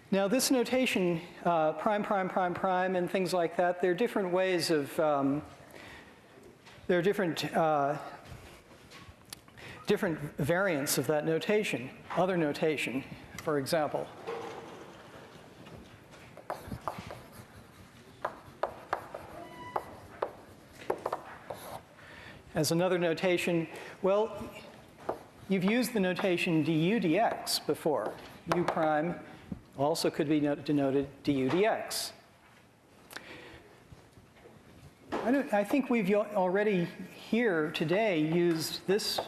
Now this notation, prime, prime, prime, prime, and things like that, there are different ways of, there are different variants of that notation. Other notation, for example. As another notation, well, you've used the notation du dx before. U prime also could be denoted du dx. I think we've already here today used this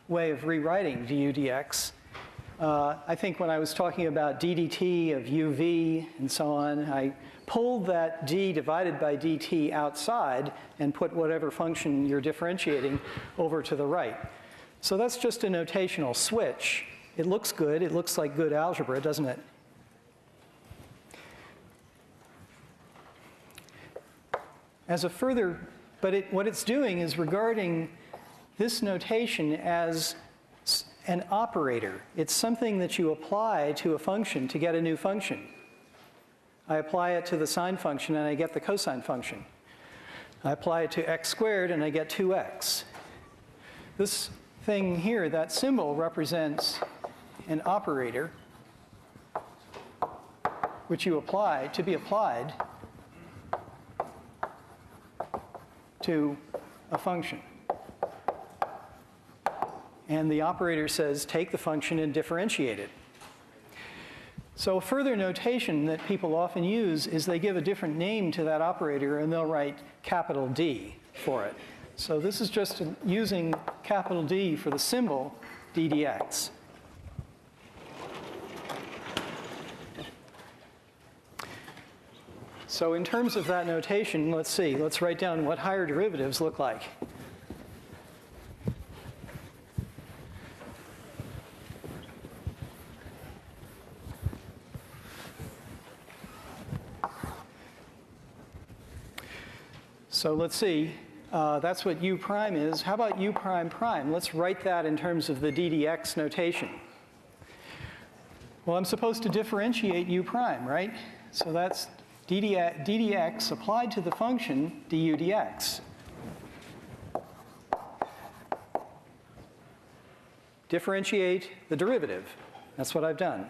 way of rewriting du dx. I think when I was talking about d dt of uv and so on, I pulled that d divided by dt outside and put whatever function you're differentiating over to the right. So that's just a notational switch. It looks good. It looks like good algebra, doesn't it? As a further, but what it's doing is regarding this notation as an operator. It's something that you apply to a function to get a new function. I apply it to the sine function and I get the cosine function. I apply it to x squared and I get 2x. This thing here, that symbol, represents an operator which you apply to be applied to a function. And the operator says, take the function and differentiate it. So a further notation that people often use is they give a different name to that operator and they'll write capital D for it. So this is just using capital D for the symbol d dx. So in terms of that notation, let's see. Let's write down what higher derivatives look like. So let's see. That's what u prime is. How about u prime prime? Let's write that in terms of the d dx notation. Well, I'm supposed to differentiate u prime, right? So that's d dx applied to the function du dx. Differentiate the derivative. That's what I've done.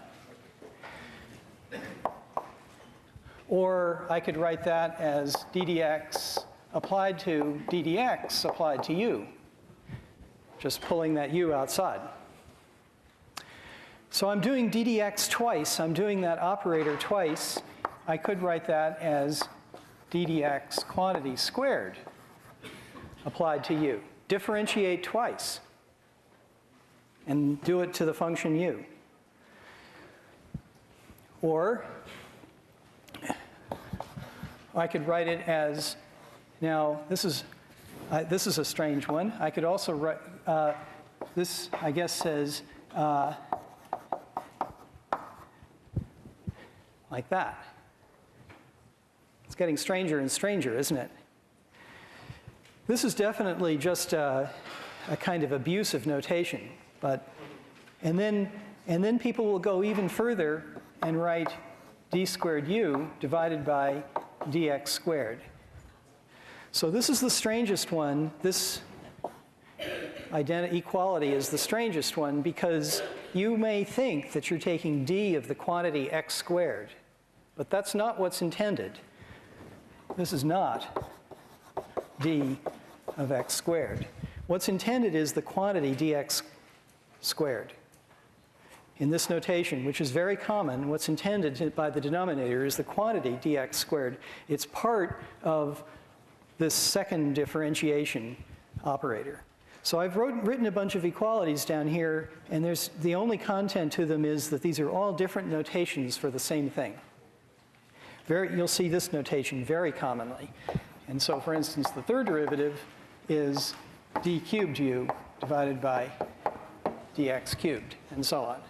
Or I could write that as d dx applied to d dx applied to u, just pulling that u outside. So I'm doing d dx twice. I'm doing that operator twice. I could write that as d dx quantity squared applied to u. Differentiate twice and do it to the function u. Or I could write it as, now this is a strange one. I could also write, this I guess says like that. It's getting stranger and stranger, isn't it? This is definitely just a kind of abusive notation, but, and then people will go even further and write d squared u divided by dx squared. So this is the strangest one. This equality is the strangest one because you may think that you're taking d of the quantity x squared, but that's not what's intended. This is not d of x squared. What's intended is the quantity dx squared. In this notation, which is very common, what's intended by the denominator is the quantity dx squared. It's part of this second differentiation operator. So I've written a bunch of equalities down here, and the only content to them is that these are all different notations for the same thing. You'll see this notation very commonly. And so, for instance, the third derivative is d cubed u divided by dx cubed, and so on.